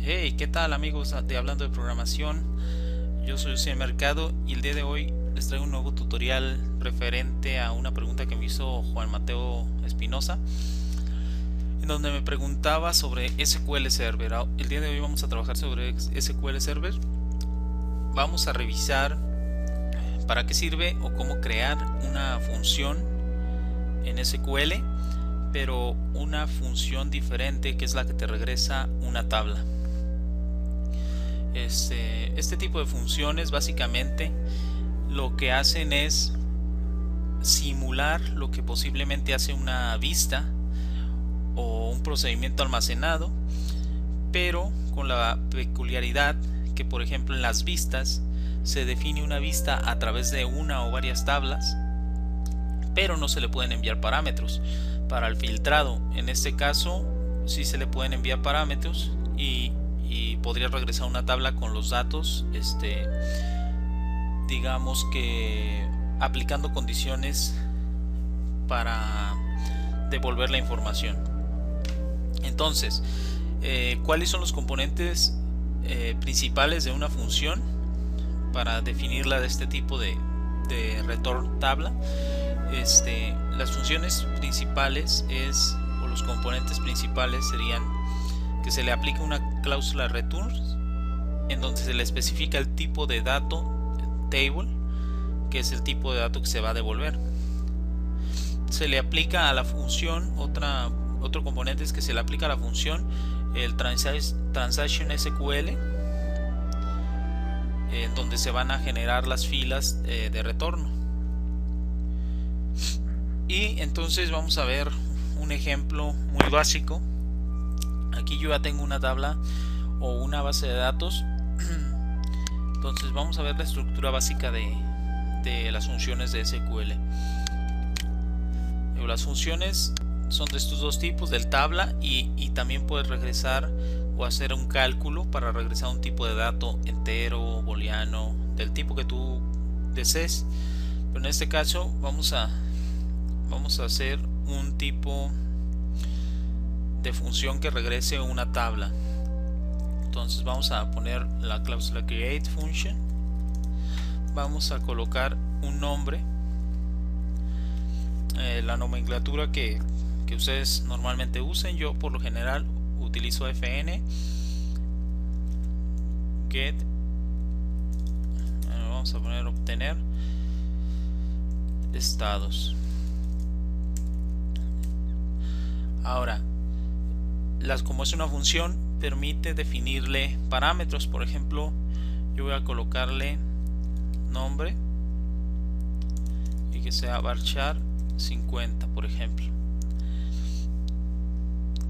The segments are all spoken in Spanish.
Hey, ¿qué tal amigos de Hablando de Programación? Yo soy Lucía Mercado y el día de hoy les traigo un nuevo tutorial referente a una pregunta que me hizo Juan Mateo Espinosa, en donde me preguntaba sobre SQL Server. El día de hoy vamos a trabajar sobre SQL Server. Vamos a revisar para qué sirve o cómo crear una función en SQL, pero una función diferente que es la que te regresa una tabla. Este tipo de funciones básicamente lo que hacen es simular lo que posiblemente hace una vista o un procedimiento almacenado, pero con la peculiaridad que, por ejemplo, en las vistas se define una vista a través de una o varias tablas, pero no se le pueden enviar parámetros. Para el filtrado, en este caso, sí se le pueden enviar parámetros y podría regresar una tabla con los datos, digamos que aplicando condiciones para devolver la información. Entonces, ¿cuáles son los componentes principales de una función para definirla de este tipo de return tabla? Las funciones principales o los componentes principales serían que se le aplica una cláusula return en donde se le especifica el tipo de dato table, que es el tipo de dato que se va a devolver. Se le aplica a la función otro componente es que se le aplica a la función el transaction SQL, en donde se van a generar las filas de retorno. Y entonces vamos a ver un ejemplo muy básico. Aquí yo ya tengo una tabla o una base de datos. Entonces vamos a ver la estructura básica de las funciones de SQL. Las funciones son de estos dos tipos, del tabla y también puedes regresar o hacer un cálculo para regresar a un tipo de dato entero, booleano, del tipo que tú desees. Pero en este caso vamos a hacer un tipo de función que regrese una tabla. Entonces vamos a poner la cláusula create function, vamos a colocar un nombre, la nomenclatura que ustedes normalmente usen. Yo por lo general utilizo fn get, vamos a poner obtener estados. Ahora, como es una función, permite definirle parámetros. Por ejemplo, yo voy a colocarle nombre y que sea varchar 50, por ejemplo.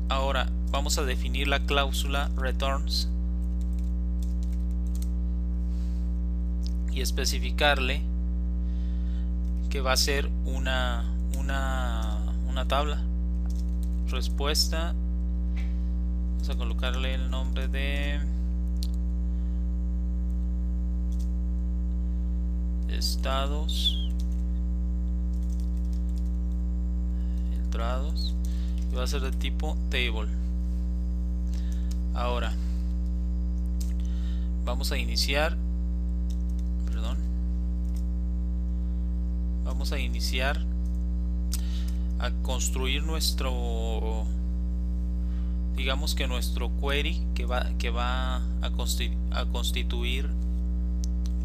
Ahora vamos a definir la cláusula returns y especificarle que va a ser una tabla respuesta. Vamos a colocarle el nombre de estados filtrados y va a ser de tipo table. Ahora vamos a iniciar a construir digamos que nuestro query que va a constituir,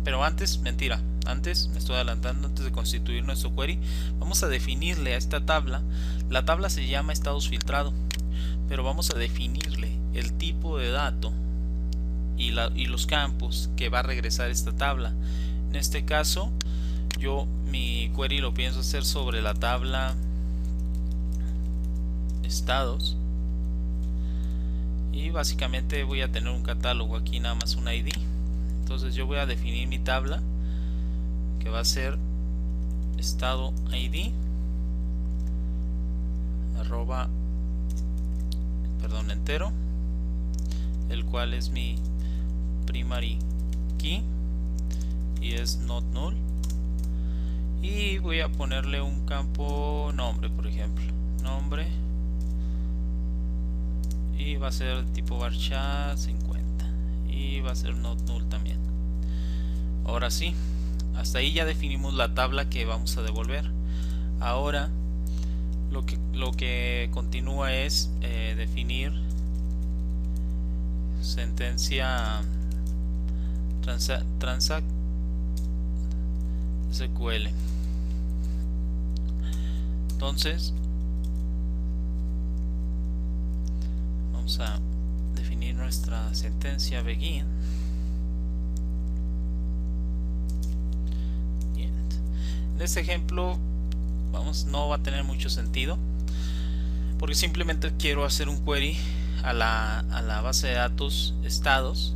pero antes me estoy adelantando. Antes de constituir nuestro query, vamos a definirle a esta tabla. La tabla se llama estados filtrado, pero vamos a definirle el tipo de dato y los campos que va a regresar esta tabla. En este caso, mi query lo pienso hacer sobre la tabla estados, y básicamente voy a tener un catálogo aquí, nada más un ID. Entonces yo voy a definir mi tabla que va a ser estado ID entero, el cual es mi primary key y es not null, y voy a ponerle un campo nombre, por ejemplo, nombre, y va a ser tipo varchar 50. y va a ser not null también. Ahora sí, hasta ahí ya definimos la tabla que vamos a devolver. Ahora lo que continúa es definir sentencia transact SQL. Entonces vamos a definir nuestra sentencia begin. Bien. En este ejemplo no va a tener mucho sentido porque simplemente quiero hacer un query a la base de datos estados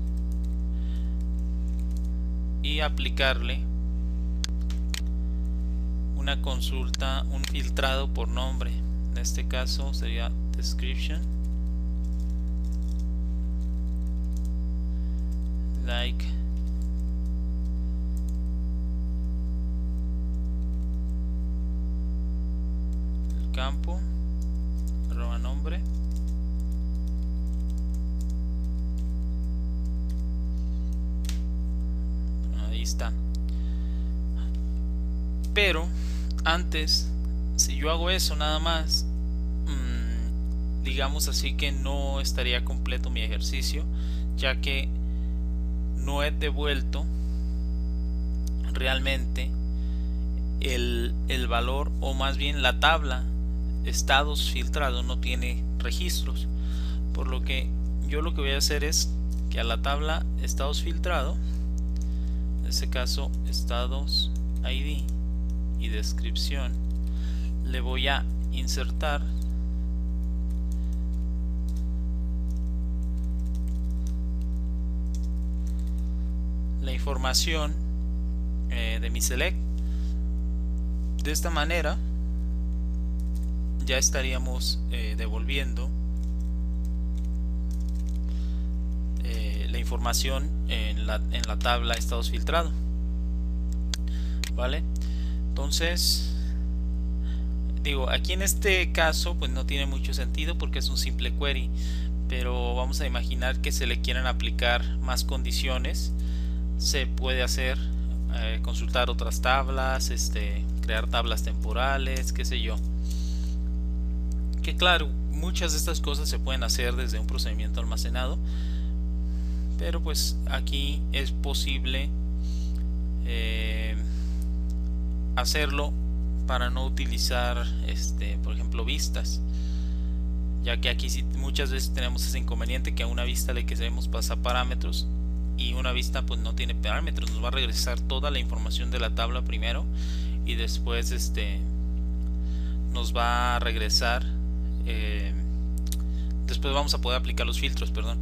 y aplicarle una consulta, un filtrado por nombre. En este caso sería description like el campo arroba nombre ahí está. Pero antes, si yo hago eso nada más, digamos así que no estaría completo mi ejercicio, ya que no he devuelto realmente el valor, o más bien la tabla estados filtrado no tiene registros, por lo que yo lo que voy a hacer es que a la tabla estados filtrado, en este caso estados ID y descripción, le voy a insertar la información de mi select. De esta manera ya estaríamos devolviendo la información en la tabla estados filtrado, ¿vale? Entonces digo, aquí en este caso pues no tiene mucho sentido porque es un simple query, pero vamos a imaginar que se le quieran aplicar más condiciones. Se puede hacer consultar otras tablas, crear tablas temporales, qué sé yo, que claro, muchas de estas cosas se pueden hacer desde un procedimiento almacenado, pero pues aquí es posible hacerlo para no utilizar por ejemplo vistas, ya que aquí sí, muchas veces tenemos ese inconveniente que a una vista le queremos pasar parámetros y una vista pues no tiene parámetros, nos va a regresar toda la información de la tabla primero y después nos va a regresar después vamos a poder aplicar los filtros, perdón.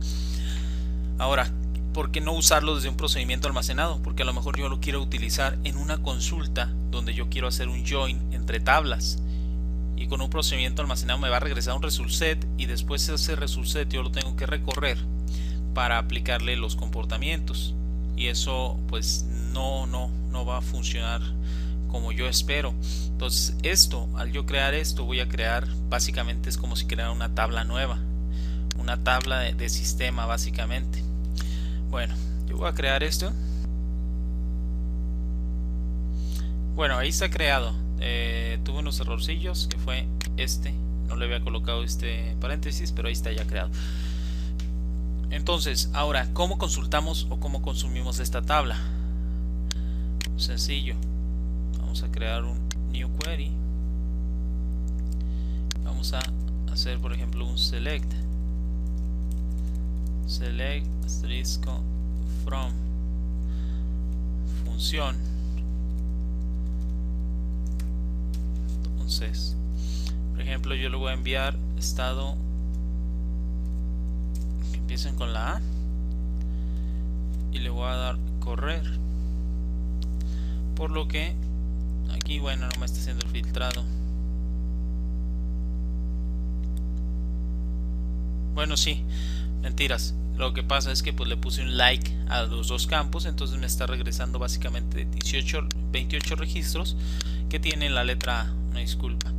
Ahora, ¿por qué no usarlo desde un procedimiento almacenado? Porque a lo mejor yo lo quiero utilizar en una consulta donde yo quiero hacer un join entre tablas, y con un procedimiento almacenado me va a regresar un result set y después ese result set yo lo tengo que recorrer para aplicarle los comportamientos, y eso pues no va a funcionar como yo espero. Entonces al yo crear esto voy a crear, básicamente es como si creara una tabla nueva, una tabla de sistema básicamente. Bueno, yo voy a crear esto. Bueno, ahí está creado. Tuve unos errorcillos, que fue no le había colocado paréntesis, pero ahí está ya creado. Entonces, ahora, ¿cómo consultamos o cómo consumimos esta tabla? Sencillo. Vamos a crear un new query. Vamos a hacer, por ejemplo, un select asterisco from función. Entonces, por ejemplo, yo le voy a enviar estado que empiecen con la A y le voy a dar correr, por lo que aquí, bueno, no me está haciendo el filtrado. Bueno, sí, mentiras. Lo que pasa es que pues le puse un like a los dos campos, entonces me está regresando básicamente 28 registros que tienen la letra A. Una disculpa.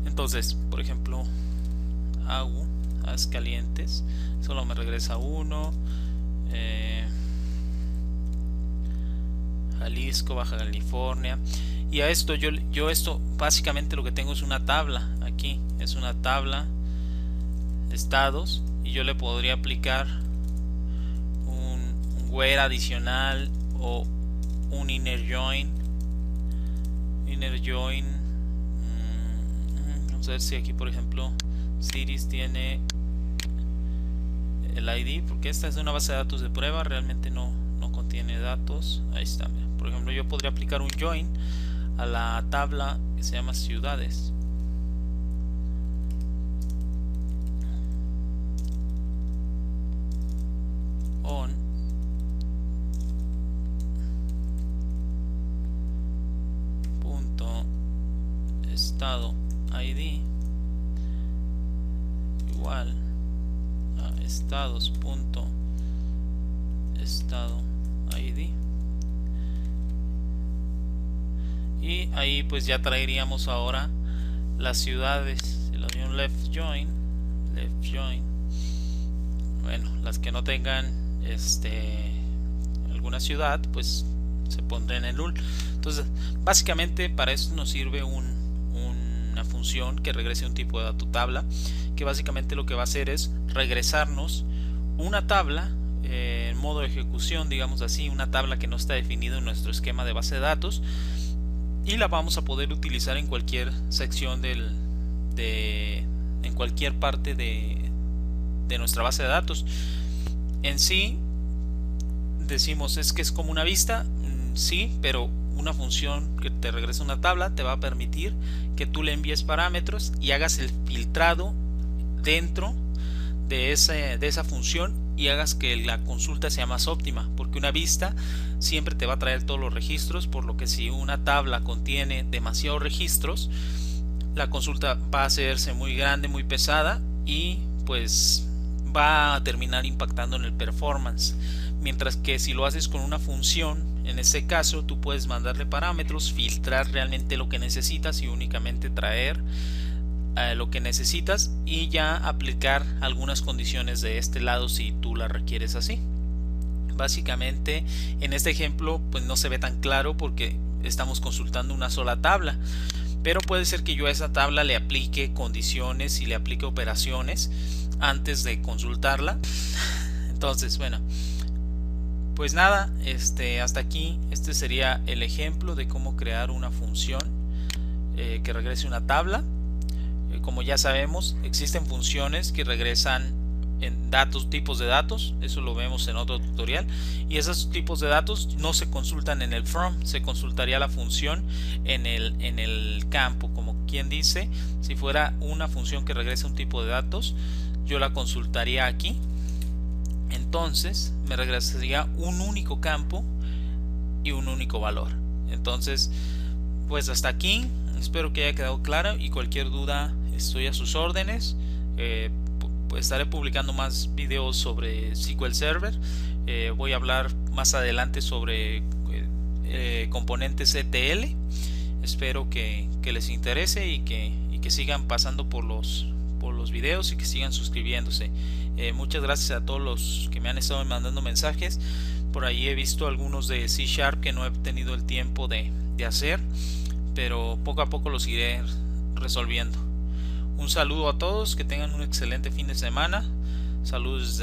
Entonces, por ejemplo, hago haz calientes, solo me regresa 1, Jalisco, Baja California. Y a esto yo esto básicamente lo que tengo es una tabla. Aquí es una tabla estados, y yo le podría aplicar un where adicional o un inner join. Vamos a ver si aquí, por ejemplo, Cities tiene el ID, porque esta es una base de datos de prueba, realmente no contiene datos. Ahí está, mira. Por ejemplo, yo podría aplicar un join a la tabla que se llama ciudades. On punto estado ID igual a estados punto estado ID, y ahí pues ya traeríamos ahora las ciudades. Si le doy un left join, bueno, las que no tengan alguna ciudad pues se pondrá en el null. Entonces básicamente para eso nos sirve una función que regrese un tipo de dato tabla, que básicamente lo que va a hacer es regresarnos una tabla en modo de ejecución, digamos así, una tabla que no está definida en nuestro esquema de base de datos, y la vamos a poder utilizar en cualquier sección en cualquier parte de nuestra base de datos. En sí decimos es que es como una vista, sí, pero una función que te regresa una tabla te va a permitir que tú le envíes parámetros y hagas el filtrado dentro de esa función y hagas que la consulta sea más óptima, porque una vista siempre te va a traer todos los registros, por lo que si una tabla contiene demasiados registros, la consulta va a hacerse muy grande, muy pesada, y pues va a terminar impactando en el performance. Mientras que si lo haces con una función, en este caso tú puedes mandarle parámetros, filtrar realmente lo que necesitas y únicamente traer lo que necesitas, y ya aplicar algunas condiciones de este lado si tú la requieres así. Básicamente en este ejemplo pues no se ve tan claro porque estamos consultando una sola tabla, pero puede ser que yo a esa tabla le aplique condiciones y le aplique operaciones antes de consultarla. Entonces bueno, pues nada, hasta aquí este sería el ejemplo de cómo crear una función que regrese una tabla. Como ya sabemos, existen funciones que regresan en tipos de datos, eso lo vemos en otro tutorial, y esos tipos de datos no se consultan en el from, se consultaría la función en el campo, como quien dice, si fuera una función que regresa un tipo de datos, yo la consultaría aquí, entonces me regresaría un único campo y un único valor. Entonces pues hasta aquí, espero que haya quedado claro, y cualquier duda estoy a sus órdenes. Estaré publicando más videos sobre SQL Server. Voy a hablar más adelante sobre componentes ETL. Espero que les interese y que sigan pasando por los videos y que sigan suscribiéndose. Muchas gracias a todos los que me han estado mandando mensajes. Por ahí he visto algunos de C# que no he tenido el tiempo de hacer, pero poco a poco los iré resolviendo. Un saludo a todos, que tengan un excelente fin de semana. Saludos desde